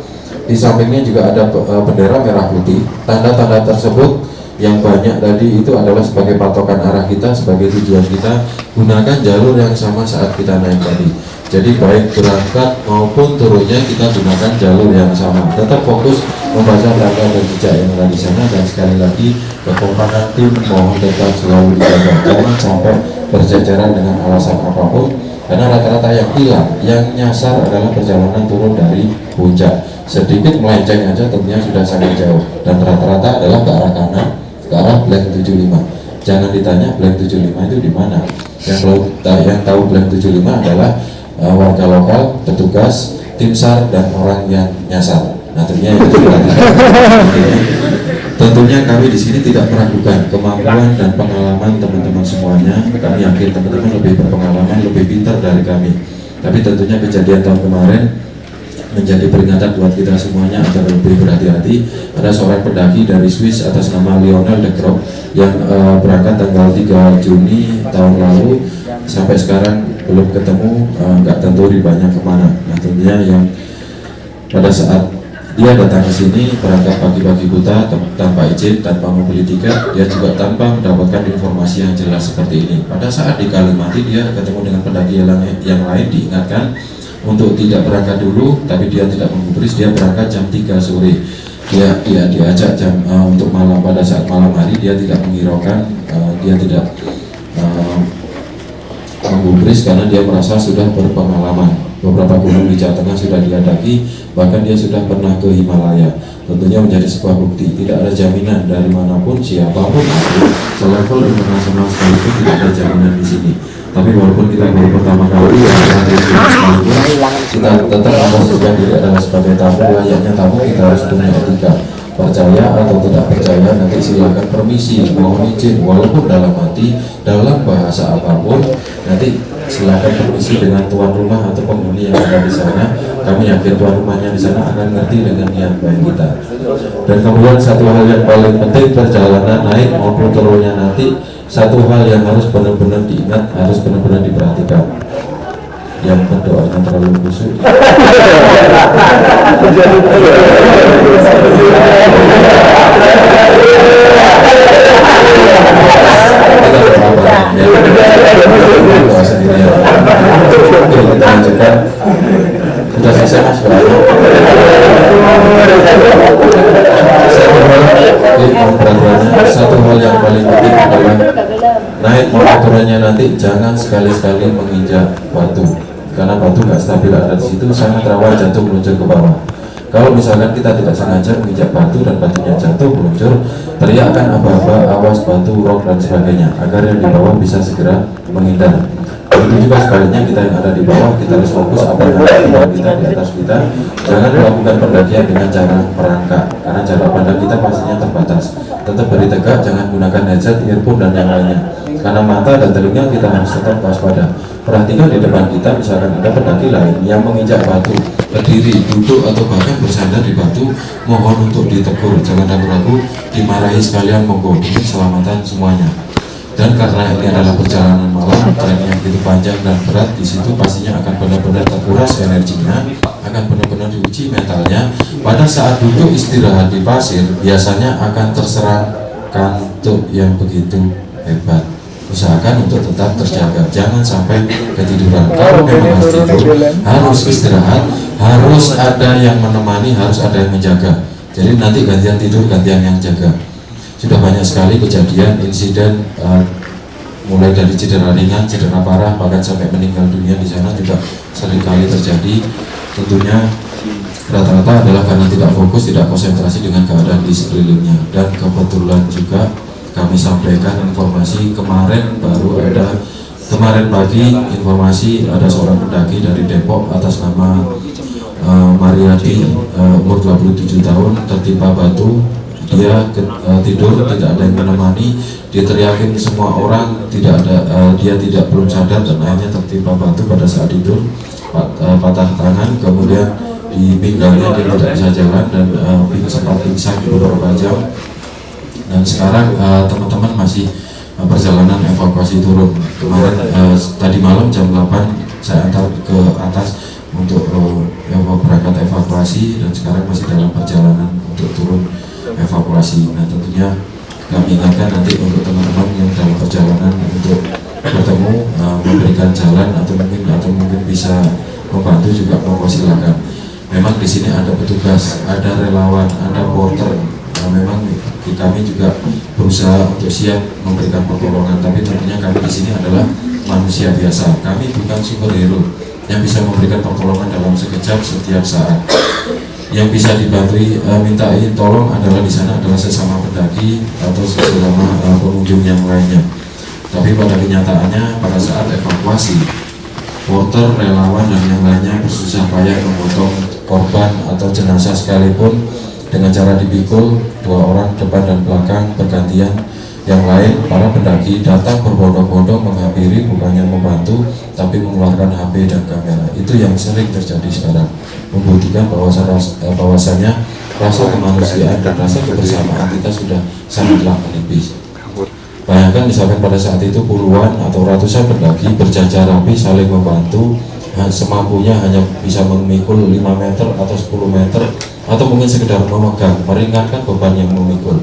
S2: Di sampingnya juga ada bendera merah putih. Tanda-tanda tersebut yang banyak tadi itu adalah sebagai patokan arah kita, sebagai tujuan kita. Gunakan jalur yang sama saat kita naik tadi. Jadi baik berangkat maupun turunnya kita gunakan jalur yang sama. Tetap fokus membaca tanda dan jejak yang ada di sana, dan sekali lagi kekompakan tim mohon tetap selalu dijaga. Jangan sampai berjajaran dengan alasan apapun, karena rata-rata yang hilang, yang nyasar adalah perjalanan turun dari puncak. Sedikit melenceng aja tentunya sudah sangat jauh, dan rata-rata adalah ke arah kanan, ke arah Blank 75. Jangan ditanya Blank 75 itu di mana. Yang tahu Blank 75 adalah warga lokal, petugas, tim SAR, dan orang yang nyasar. Nah, tentunya itu sudah tentunya kami di sini tidak meragukan kemampuan dan pengalaman teman-teman semuanya. Kami yakin teman-teman lebih berpengalaman, lebih pintar dari kami. Tapi tentunya kejadian tahun kemarin menjadi peringatan buat kita semuanya agar lebih berhati-hati. Ada seorang pendaki dari Swiss atas nama Lionel De Groot yang berangkat tanggal 3 Juni tahun lalu, sampai sekarang belum ketemu, nggak tentu ribanya kemana. Nah tentunya yang pada saat dia datang ke sini berangkat pagi-pagi buta tanpa izin, tanpa membeli tiket, dia juga tanpa mendapatkan informasi yang jelas seperti ini. Pada saat di Kalimati dia ketemu dengan pendaki yang lain, diingatkan untuk tidak berangkat dulu, tapi dia tidak menggubris, dia berangkat jam 3 sore. Dia diajak jam untuk malam. Pada saat malam hari dia tidak menghiraukan, dia tidak menggubris karena dia merasa sudah berpengalaman. Beberapa gunung di Jawa Tengah sudah dihadaki, bahkan dia sudah pernah ke Himalaya. Tentunya menjadi sebuah bukti. Tidak ada jaminan dari manapun, siapapun itu, selevel internasional sekalipun tidak ada jaminan di sini. Tapi walaupun kita baru pertama kali kita tetap memposisikan diri adalah sebagai tamu. Layaknya tamu kita harus punya etika. Percaya atau tidak percaya, nanti silakan permisi, mohon izin, walaupun dalam hati, dalam bahasa apapun, nanti silakan permisi dengan tuan rumah atau penghuni yang ada di sana. Kami yakin tuan rumahnya di sana akan ngerti dengan niat baik kita. Dan kemudian satu hal yang paling penting, perjalanan naik maupun turunnya nanti, satu hal yang harus benar-benar diingat, harus benar-benar diperhatikan. Yang berdoanya terlalu khusyuk. Kita lanjutkan. Sudah selesai mas satu hal yang paling penting adalah naik motornya nanti jangan sekali-sekali menginjak batu, karena batu nggak stabil ada di situ, sangat rawan jatuh meluncur ke bawah. Kalau misalkan kita tidak sengaja menginjak batu dan batunya jatuh meluncur, teriakkan aba-aba, awas batu, rok dan sebagainya, agar yang di bawah bisa segera menghindar. Begitu juga sebaliknya, kita yang ada di bawah, kita harus fokus apa yang ada di bawah kita, di atas kita. Jangan melakukan pendakian dengan cara merangkak, karena cara pandang kita pastinya terbatas. Tetap beri tegak, jangan gunakan headset, earphone dan yang lainnya, karena mata dan telinga kita harus tetap waspada. Perhatikan di depan kita, misalkan ada pendaki lain yang menginjak batu, berdiri, duduk atau bahkan bersandar di batu, mohon untuk ditegur, jangan ragu-ragu, dimarahi sekalian, monggo, demi keselamatan semuanya. Dan karena ini adalah perjalanan malam, trek yang begitu panjang dan berat, di situ pastinya akan benar-benar terkuras energinya, akan benar-benar diuji mentalnya. Pada saat duduk istirahat di pasir, biasanya akan terserang kantuk yang begitu hebat. Usahakan untuk tetap terjaga, jangan sampai ketiduran. Kalau memang harus tidur, harus istirahat, harus ada yang menemani, harus ada yang menjaga. Jadi nanti gantian tidur, gantian yang jaga. Sudah banyak sekali kejadian, insiden, mulai dari cedera ringan, cedera parah, bahkan sampai meninggal dunia di sana juga seringkali terjadi. Tentunya rata-rata adalah karena tidak fokus, tidak konsentrasi dengan keadaan di sekelilingnya. Dan kebetulan juga kami sampaikan informasi kemarin pagi informasi ada seorang pendaki dari Depok atas nama Mariadi, umur 27 tahun, tertimpa batu. Dia tidur, tidak ada yang menemani, diteriakin semua orang, dia belum sadar dan akhirnya tertimpa batu pada saat tidur, patah tangan, kemudian di pinggangnya dia tidak bisa jalan dan sempat pingsan beberapa jam. Dan sekarang teman-teman masih perjalanan evakuasi turun. Kemarin tadi malam jam 8 saya antar ke atas untuk berangkat evakuasi, dan sekarang masih dalam perjalanan untuk turun evakuasi. Nah tentunya kami ingatkan nanti untuk teman-teman yang dalam perjalanan untuk bertemu, memberikan jalan atau mungkin bisa membantu juga, monggo silakan. Memang di sini ada petugas, ada relawan, ada porter. Memang kami juga berusaha untuk siap memberikan pertolongan, tapi tentunya kami di sini adalah manusia biasa. Kami bukan superhero yang bisa memberikan pertolongan dalam sekejap setiap saat. Yang bisa dibantu mintain tolong adalah di sana adalah sesama pendaki atau sesama pengunjung yang lainnya. Tapi pada kenyataannya pada saat evakuasi, porter, relawan dan yang lainnya bersusah payah memotong korban atau jenazah sekalipun dengan cara dipikul, 2 orang depan dan belakang bergantian. yang lain, para pendaki datang berbondong-bondong menghampiri, bukannya membantu, tapi mengeluarkan HP dan kamera. Itu yang sering terjadi sekarang, membuktikan bahwasanya rasa kemanusiaan dan rasa kebersamaan kita sudah sangatlah menipis. Bayangkan misalkan pada saat itu puluhan atau ratusan pendaki berjajar rapi saling membantu, semampunya hanya bisa memikul 5 meter atau 10 meter, atau mungkin sekedar memegang, meringankan beban yang memikul.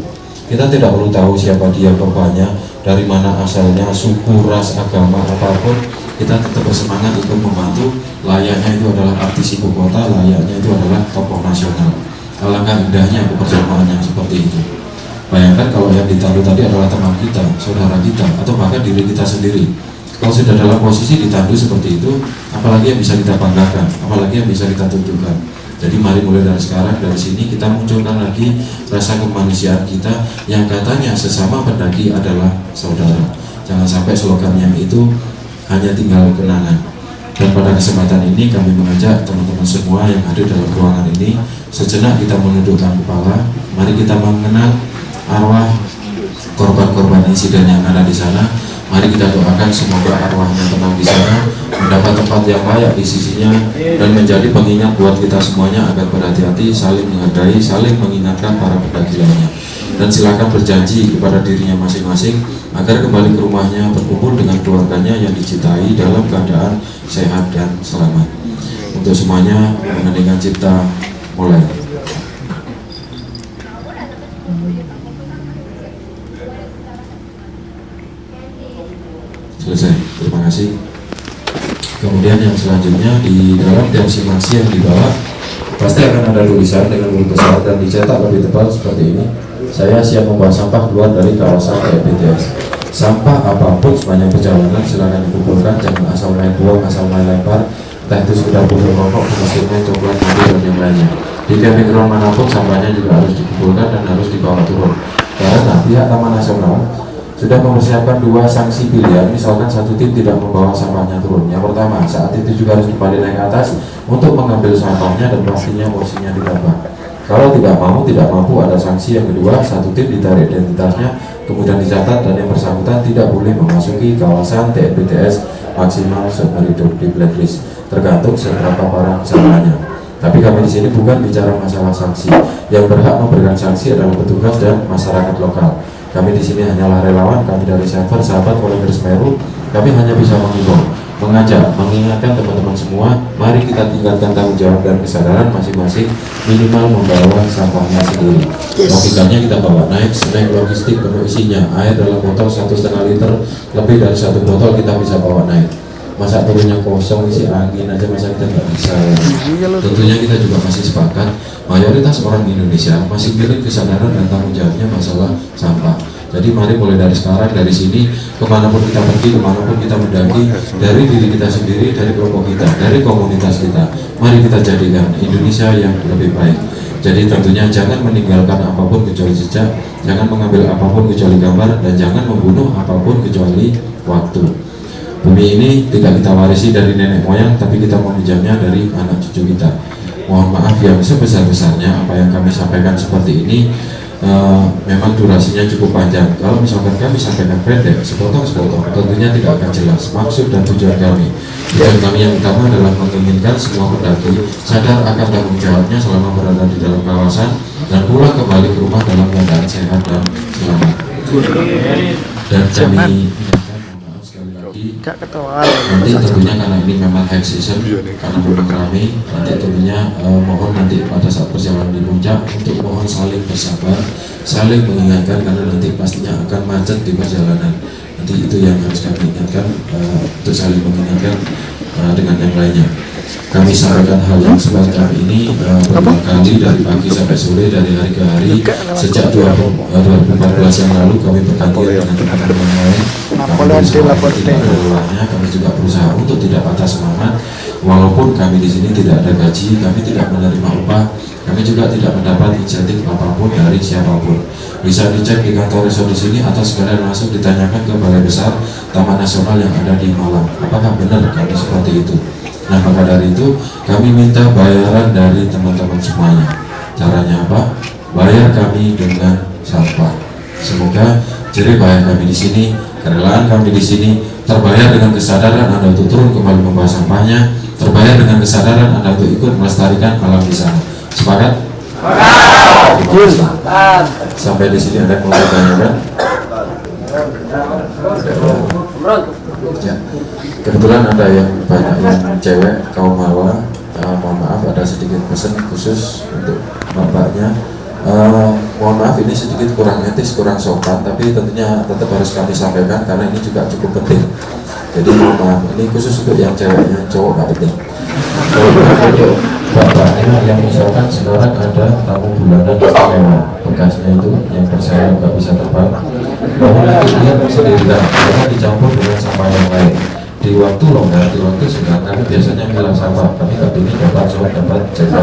S2: Kita tidak perlu tahu siapa dia korbannya, dari mana asalnya, suku, ras, agama, apapun, kita tetap bersemangat untuk membantu. Layaknya itu adalah artis ibu kota, layaknya itu adalah tokoh nasional. Alangkah indahnya kebersamaan yang seperti itu. Bayangkan kalau yang ditandu tadi adalah teman kita, saudara kita, atau bahkan diri kita sendiri. Kalau sudah dalam posisi ditandu seperti itu, apalagi yang bisa kita banggakan, apalagi yang bisa kita tunjukkan. Jadi mari mulai dari sekarang, dari sini kita munculkan lagi rasa kemanusiaan kita yang katanya sesama pendaki adalah saudara. Jangan sampai slogan yang itu hanya tinggal kenangan. Dan pada kesempatan ini kami mengajak teman-teman semua yang hadir dalam ruangan ini, sejenak kita menundukkan kepala. Mari kita mengenal arwah korban-korban insiden yang ada di sana. Mari kita doakan semoga arwahnya tenang di sana, mendapat tempat yang layak di sisinya, dan menjadi pengingat buat kita semuanya agar berhati-hati, saling menghargai, saling mengingatkan para pendaki lainnya. Dan silakan berjanji kepada dirinya masing-masing agar kembali ke rumahnya berkumpul dengan keluarganya yang dicintai dalam keadaan sehat dan selamat. Untuk semuanya, mengeningkan cipta mulai. Selesai, terima kasih. Kemudian yang selanjutnya, di dalam tiap simansi yang dibawa pasti akan ada tulisan dengan huruf besar dan dicetak lebih tebal seperti ini. Saya siap membawa sampah keluar dari kawasan TPTS. Sampah apapun sepanjang perjalanan silakan dikumpulkan, jangan asal main buang, asal main lempar, entah itu sekedar botol rokok, mesinnya, coklat, madu, dan yang lainnya. Di camping ground manapun sampahnya juga harus dikumpulkan dan harus dibawa turun. Karena pihak Taman Nasional sudah mempersiapkan 2 sanksi pilihan, misalkan satu tim tidak membawa sampahnya turun. Yang pertama, saat itu juga harus kembali naik ke atas untuk mengambil sampahnya dan pastinya porsinya ditambah. Kalau tidak mampu, ada sanksi yang kedua, satu tim ditarik identitasnya, kemudian dicatat, dan yang bersangkutan tidak boleh memasuki kawasan TNBTS maksimal seumur hidup di blacklist, tergantung seberapa parah kesalahannya. Tapi kami di sini bukan bicara masalah sanksi. Yang berhak memberikan sanksi adalah petugas dan masyarakat lokal. Kami di sini hanyalah relawan, kami dari server Sahabat Volunteer Semeru. Kami hanya bisa mengimbau, mengajak, mengingatkan teman-teman semua, mari kita tingkatkan tanggung jawab dan kesadaran masing-masing, minimal membawa sampahnya sendiri. Logikanya kita bawa naik logistik penuh isinya, air dalam botol 1,5 liter, lebih dari 1 botol kita bisa bawa naik. Masa turunnya kosong, isi angin aja masa kita nggak bisa. Tentunya kita juga masih sepakat, mayoritas orang di Indonesia masih minim kesadaran dan tanggung jawabnya masalah sampah. Jadi mari mulai dari sekarang, dari sini, kemanapun kita pergi, kemanapun kita mendaki, dari diri kita sendiri, dari kelompok kita, dari komunitas kita, mari kita jadikan Indonesia yang lebih baik. Jadi tentunya jangan meninggalkan apapun kecuali jejak, jangan mengambil apapun kecuali gambar, dan jangan membunuh apapun kecuali waktu. Bumi ini tidak kita warisi dari nenek moyang, tapi kita meminjamnya dari anak cucu kita. Mohon maaf yang sebesar-besarnya apa yang kami sampaikan seperti ini. Memang durasinya cukup panjang. Kalau misalkan kami sampaikan pendek, sepotong-sepotong, tentunya tidak akan jelas maksud dan tujuan kami. Tujuan kami yang utama adalah menginginkan semua pendaki sadar akan tanggung jawabnya selama berada di dalam kawasan dan pulang kembali ke rumah dalam keadaan sehat dan selamat. Dan kami nanti tentunya karena ini memang high season, karena memang ramai, nanti tentunya mohon nanti pada saat perjalanan di puncak untuk mohon saling bersabar, saling mengingatkan, karena nanti pastinya akan macet di perjalanan. Nanti itu yang harus kami ingatkan, untuk saling mengingatkan dengan yang lainnya. Kami sampaikan hal yang semacam ini berulang kali dari pagi sampai sore, dari hari ke hari. Sejak 2014 yang lalu kami bergantian dengan teman-teman yang lain. Kami juga berusaha untuk tidak patah semangat. Walaupun kami di sini tidak ada gaji, kami tidak menerima upah, kami juga tidak mendapat insentif apapun dari siapapun. Bisa dicek di kantor resort di sini atau sekalian langsung ditanyakan ke Balai Besar Taman Nasional yang ada di Malang. Apakah benar kami seperti itu? Nah, maka dari itu kami minta bayaran dari teman-teman semuanya. Caranya apa? Bayar kami dengan sampah. Semoga jerih payah kami di sini, kerelaan kami di sini terbayar dengan kesadaran Anda untuk turun kembali membawa sampahnya, terbayar dengan kesadaran Anda untuk ikut melestarikan alam di sana. Sepakat? Sampai di sini ada yang mau ditanyakan? Ya. Kebetulan ada yang banyak yang cewek kaum hawa. Mohon maaf ada sedikit pesan khusus untuk bapaknya. Mohon maaf ini sedikit kurang etis, kurang sopan, tapi tentunya tetap harus kami sampaikan karena ini juga cukup penting. Jadi mohon maaf, ini khusus untuk yang ceweknya, cowok nggak penting. Untuk bapaknya yang misalkan sekarang ada tamu bulanan istimewa, bekasnya itu yang bersayap nggak bisa terbang, bahwa nanti dia sendirian, karena dicampur dengan sampah yang lain. Di waktu longgar, di waktu senggang, kami biasanya milah sampah, kami kepingin dapat soal dapat jaga.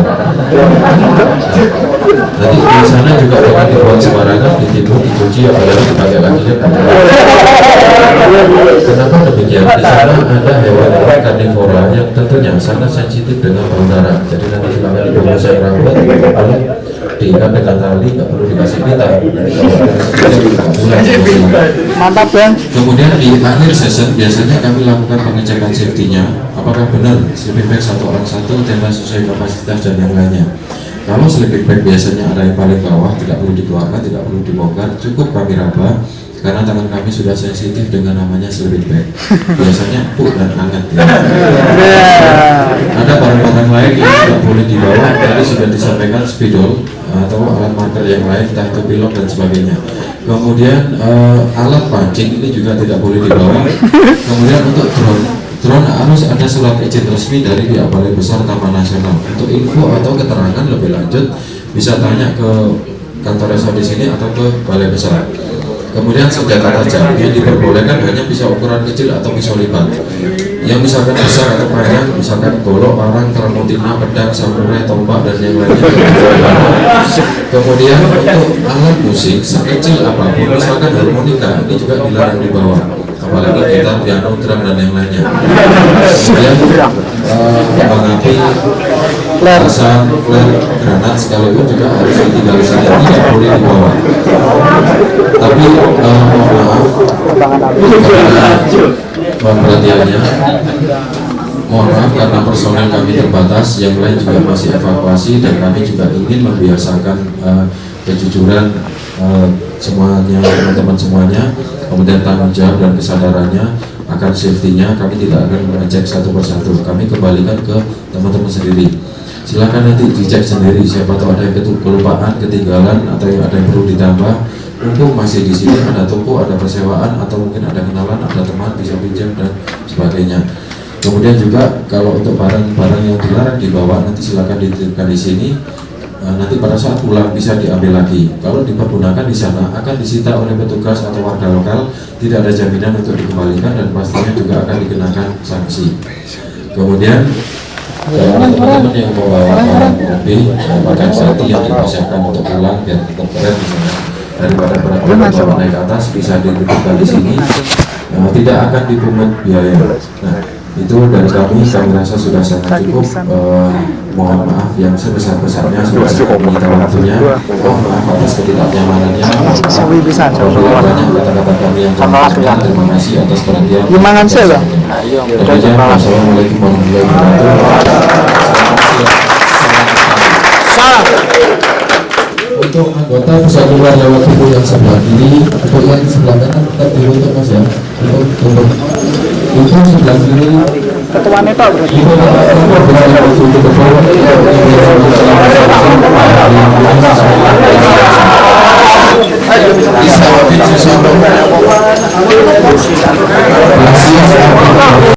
S2: Nanti di sana juga jangan dibuat sembarangan, ditimbun, dicuci, apalagi dipakai lagi. Kenapa demikian? Di sana ada hewan-hewan karnivora yang tentunya sangat sensitif dengan bau darah. Jadi nanti silakan dibungkus yang rambut, lalu diikat dengan tali, nggak perlu dikasih pita.
S3: Mantap Bang.
S2: Kemudian di akhir session biasanya kami lakukan pengecekan safety-nya, apakah benar sleeping bag satu orang satu, tenda sesuai kapasitas dan yang lainnya. Kalau sleeping bag biasanya ada yang paling bawah, tidak perlu dikeluarkan, tidak perlu dibongkar, cukup kami raba karena tangan kami sudah sensitif dengan namanya sleeping bag. Biasanya empuk dan hangat ya. Ada barang-barang lain yang tidak boleh dibawa, tadi sudah disampaikan spidol atau alat marker yang lain, entah itu pilok dan sebagainya. Kemudian alat pancing ini juga tidak boleh dibawa. Kemudian untuk drone harus ada surat izin resmi dari pihak Balai Besar Taman Nasional. Untuk info atau keterangan lebih lanjut bisa tanya ke kantor Esa di sini atau ke Balai Besar. Kemudian senjata tajam yang diperbolehkan hanya pisau ukuran kecil atau pisau lipat. Yang misalkan besar atau panjang, misalkan golok, parang, termotina, pedang, samurai, tombak dan yang lainnya. Kemudian untuk alat musik sekecil apapun, misalkan harmonika, ini juga dilarang dibawa. Apalagi gitar, piano, drum dan yang lainnya. Kemudian kembang api, petasan, flare, granat sekalipun juga harus ditinggal di sini, tidak boleh dibawa. Tapi mohon perhatiannya, mohon maaf karena personel kami terbatas, yang lain juga masih evakuasi dan kami juga ingin membiasakan kejujuran semuanya, teman-teman semuanya, kemudian tanggung jawab dan kesadarannya akan safety-nya. Kami tidak akan mengecek satu persatu, kami kembalikan ke teman-teman sendiri. Silakan nanti dicek sendiri, siapa tahu ada yang kelupaan, ketinggalan, atau yang ada yang perlu ditambah. Mumpung masih di sini, ada toko, ada persewaan, atau mungkin ada kenalan, ada teman bisa pinjam dan sebagainya. Kemudian juga kalau untuk barang-barang yang dilarang dibawa, nanti silakan dititipkan di sini. Nanti pada saat pulang bisa diambil lagi. Kalau dipergunakan di sana akan disita oleh petugas atau warga lokal, tidak ada jaminan untuk dikembalikan dan pastinya juga akan dikenakan sanksi. Kemudian teman-teman yang membawa barang lebih, bahkan safety yang dipersiapkan untuk pulang biar tetap keren misalnya, daripada berat-berat naik ke atas bisa dititipkan di sini, tidak akan dipungut biaya. Nah, itu dari kami rasa sudah sangat cukup. Mohon maaf yang sebesar-besarnya sudah sangat menyita waktunya. Mohon maaf atas ketidaknyamanannya. Apabila banyak kata-kata kami yang kurang, terima kasih atas perhatian. Demikian, wassalamualaikum warahmatullahi wabarakatuh. Untuk anggota bisa keluar lewat pintu yang sebelah kiri, untuk yang sebelah kanan tetap ditutup mas ya. Untuk itu sebelah kiri.
S3: Ketua Neto berarti.
S2: Bisa